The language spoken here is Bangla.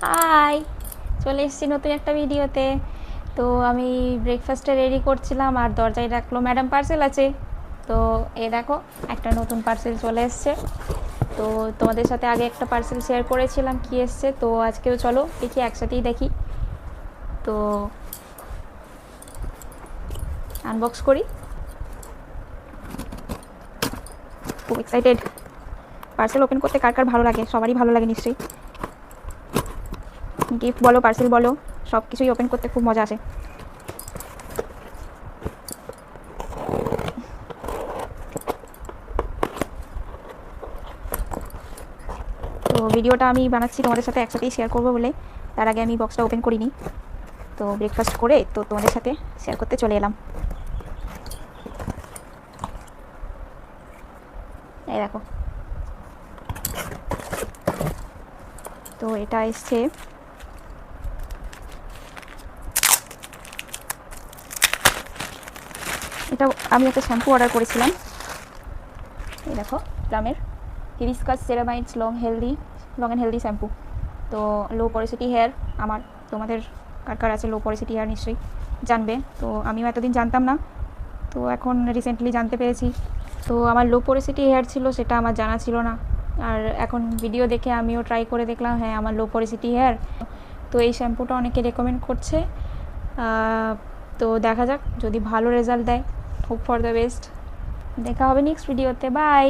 হাই, চলে এসেছি নতুন একটা ভিডিওতে। তো আমি ব্রেকফাস্টে রেডি করছিলাম আর দরজায় ডাকলো ম্যাডাম পার্সেল আছে। তো এ দেখো একটা নতুন পার্সেল চলে এসছে। তো তোমাদের সাথে আগে একটা পার্সেল শেয়ার করেছিলাম কি এসছে, তো আজকেও চলো দেখি একসাথেই দেখি। তো আনবক্স করি, খুব এক্সাইটেড। পার্সেল ওপেন করতে কার কার ভালো লাগে, সবারই ভালো লাগে নিশ্চয়ই। গিফট বলো পার্সেল বলো, সব কিছুই ওপেন করতে খুব মজা আসে। তো ভিডিওটা আমি বানাচ্ছি তোমাদের সাথে একসাথেই শেয়ার করবো বলে, তার আগে আমি বক্সটা ওপেন করিনি। তো ব্রেকফাস্ট করে তো তোমাদের সাথে শেয়ার করতে চলে এলাম। এই দেখো, তো এটা এসছে এটা আমি একটা শ্যাম্পু অর্ডার করেছিলাম। এই দেখো প্লামের hibiscus ceramides long and healthy shampoo. তো লো পরিসিটি হেয়ার, আমার তোমাদের কার কার আছে লো পরিসিটি হেয়ার নিশ্চয়ই জানবে। তো আমিও এতদিন জানতাম না, তো এখন রিসেন্টলি জানতে পেরেছি। তো আমার লো পরিসিটি হেয়ার ছিল, সেটা আমার জানা ছিল না। আর এখন ভিডিও দেখে আমিও ট্রাই করে দেখলাম, হ্যাঁ আমার লো পরিসিটি হেয়ার। তো এই শ্যাম্পুটা অনেকে রেকমেন্ড করছে। তো দেখা যাক, যদি ভালো রেজাল্ট দেয়, হোপ ফর দ্য বেস্ট। দেখা হবে নেক্সট ভিডিওতে, বাই।